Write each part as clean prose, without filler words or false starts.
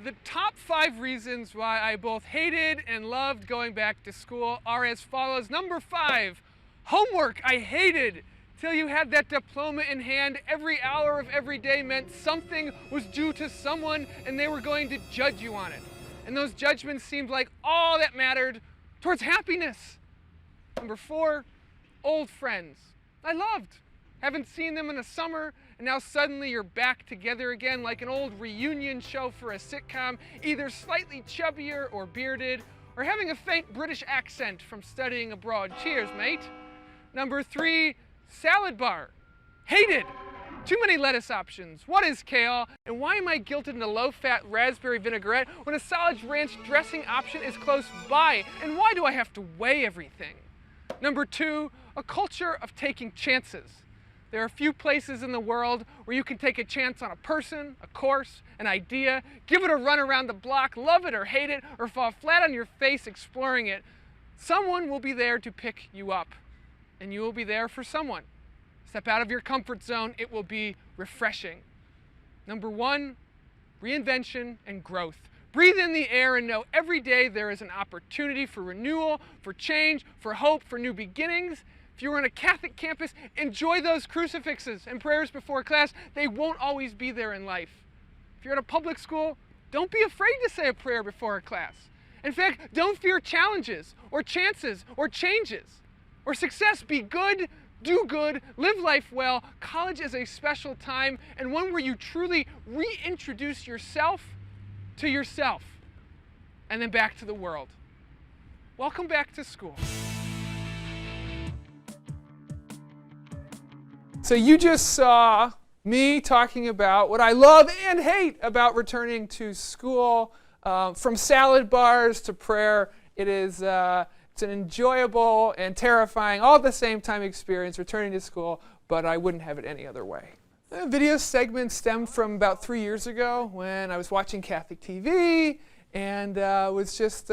The top 5 reasons why I both hated and loved going back to school are as follows. Number 5, homework I hated. Till you had that diploma in hand, every hour of every day meant something was due to someone and they were going to judge you on it. And those judgments seemed like all that mattered towards happiness. Number 4, old friends. I loved. Haven't seen them in a summer, and now suddenly you're back together again like an old reunion show for a sitcom, either slightly chubbier or bearded, or having a faint British accent from studying abroad. Cheers, mate. Number 3, salad bar. Hated. Too many lettuce options. What is kale? And why am I guilted into low-fat raspberry vinaigrette when a solid ranch dressing option is close by? And why do I have to weigh everything? Number 2, a culture of taking chances. There are few places in the world where you can take a chance on a person, a course, an idea, give it a run around the block, love it or hate it, or fall flat on your face exploring it. Someone will be there to pick you up, and you will be there for someone. Step out of your comfort zone, it will be refreshing. Number 1, reinvention and growth. Breathe in the air and know every day there is an opportunity for renewal, for change, for hope, for new beginnings. If you're on a Catholic campus, enjoy those crucifixes and prayers before class. They won't always be there in life. If you're at a public school, don't be afraid to say a prayer before a class. In fact, don't fear challenges or chances or changes or success. Be good, do good, live life well. College is a special time and one where you truly reintroduce yourself to yourself and then back to the world. Welcome back to school. So you just saw me talking about what I love and hate about returning to school, from salad bars to prayer. It's an enjoyable and terrifying, all at the same time experience returning to school, but I wouldn't have it any other way. The video segment stemmed from about 3 years ago when I was watching Catholic TV and was just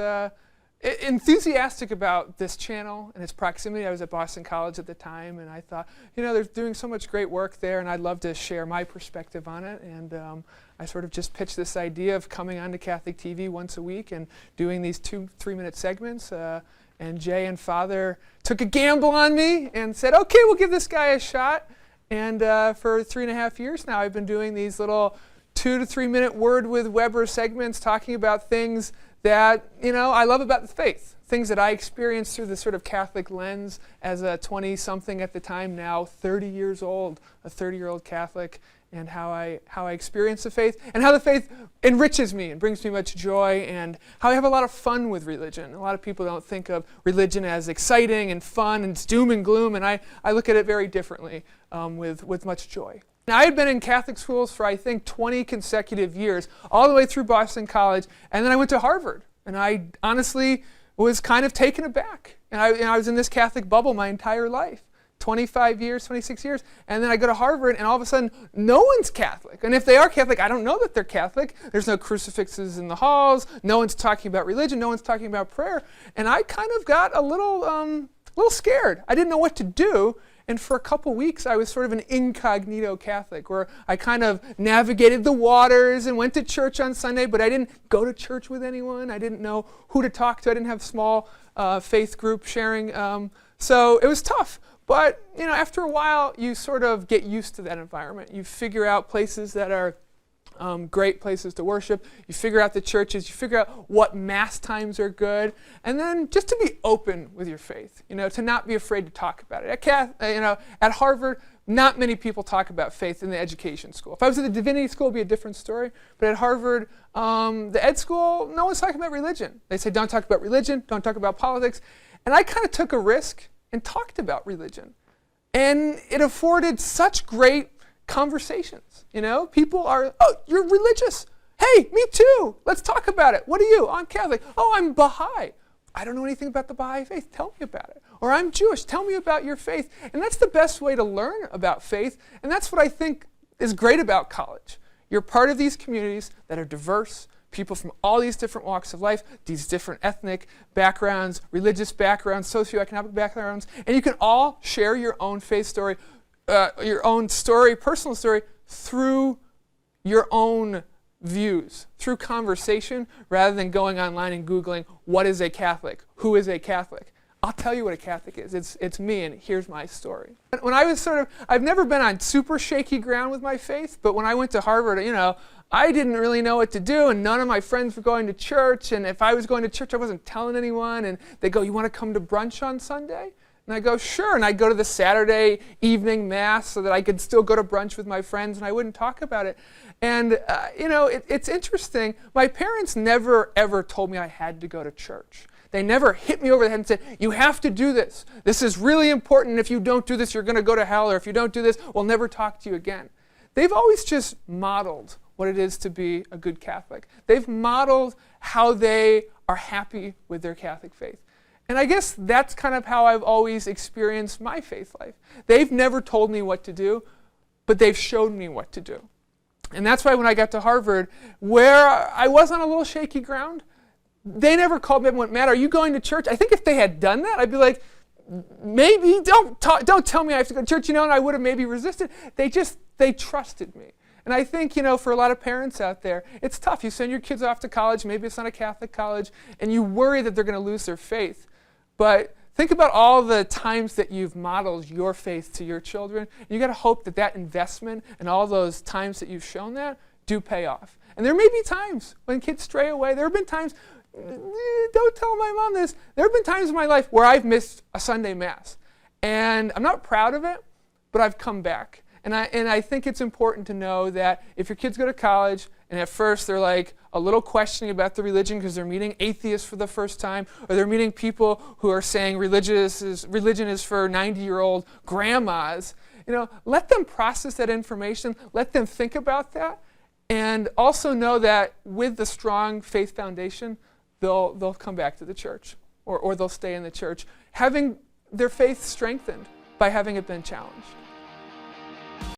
enthusiastic about this channel and its proximity. I was at Boston College at the time, and I thought, they're doing so much great work there, and I'd love to share my perspective on it. And I sort of just pitched this idea of coming onto Catholic TV once a week and doing these 2-3-minute segments. And Jay and Father took a gamble on me and said, okay, we'll give this guy a shot. And for 3.5 years now, I've been doing these little 2 to 3 minute Word with Weber segments talking about things that, I love about the faith, things that I experienced through the sort of Catholic lens as a 20-something at the time, now 30 years old, a 30-year-old Catholic, and how I experience the faith, and how the faith enriches me and brings me much joy, and how I have a lot of fun with religion. A lot of people don't think of religion as exciting and fun, and it's doom and gloom, and I look at it very differently, with much joy. Now, I had been in Catholic schools for, I think, 20 consecutive years, all the way through Boston College, and then I went to Harvard. And I honestly was kind of taken aback. And I was in this Catholic bubble my entire life, 25 years, 26 years. And then I go to Harvard, and all of a sudden, no one's Catholic. And if they are Catholic, I don't know that they're Catholic. There's no crucifixes in the halls. No one's talking about religion. No one's talking about prayer. And I kind of got a little scared. I didn't know what to do. And for a couple weeks, I was sort of an incognito Catholic, where I kind of navigated the waters and went to church on Sunday, but I didn't go to church with anyone. I didn't know who to talk to. I didn't have small faith group sharing. So it was tough. But after a while, you sort of get used to that environment. You figure out places that are great places to worship. You figure out the churches. You figure out what Mass times are good. And then just to be open with your faith, to not be afraid to talk about it. At Harvard, not many people talk about faith in the education school. If I was at the divinity school, it would be a different story. But at Harvard, the ed school, no one's talking about religion. They say, don't talk about religion, don't talk about politics. And I kind of took a risk and talked about religion. And it afforded such great conversations. People are, oh, you're religious. Hey, me too. Let's talk about it. What are you? I'm Catholic. Oh, I'm Baha'i. I don't know anything about the Baha'i faith. Tell me about it. Or I'm Jewish. Tell me about your faith. And that's the best way to learn about faith. And that's what I think is great about college. You're part of these communities that are diverse, people from all these different walks of life, these different ethnic backgrounds, religious backgrounds, socioeconomic backgrounds, and you can all share your own faith story, your own story, personal story, through your own views through conversation rather than going online and Googling, what is a Catholic? Who is a Catholic? I'll tell you what a Catholic is. It's me, and here's my story. When I was I've never been on super shaky ground with my faith, but when I went to Harvard, I didn't really know what to do, and none of my friends were going to church, and if I was going to church, I wasn't telling anyone, and they go, you want to come to brunch on Sunday? And I go, sure, and I'd go to the Saturday evening mass so that I could still go to brunch with my friends, and I wouldn't talk about it. And, it's interesting. My parents never, ever told me I had to go to church. They never hit me over the head and said, you have to do this. This is really important. If you don't do this, you're going to go to hell. Or if you don't do this, we'll never talk to you again. They've always just modeled what it is to be a good Catholic. They've modeled how they are happy with their Catholic faith. And I guess that's kind of how I've always experienced my faith life. They've never told me what to do, but they've showed me what to do. And that's why when I got to Harvard, where I was on a little shaky ground, they never called me up and went, Matt, are you going to church? I think if they had done that, I'd be like, maybe, don't tell me I have to go to church, and I would have maybe resisted. They trusted me. And I think, for a lot of parents out there, it's tough. You send your kids off to college, maybe it's not a Catholic college, and you worry that they're going to lose their faith. But think about all the times that you've modeled your faith to your children. You got to hope that investment and all those times that you've shown that do pay off. And there may be times when kids stray away. There have been times, don't tell my mom this, there have been times in my life where I've missed a Sunday Mass. And I'm not proud of it, but I've come back. And I think it's important to know that if your kids go to college and at first they're like a little questioning about the religion because they're meeting atheists for the first time, or they're meeting people who are saying religion is for 90-year-old grandmas, let them process that information, let them think about that, and also know that with the strong faith foundation, they'll come back to the church, or they'll stay in the church, having their faith strengthened by having it been challenged.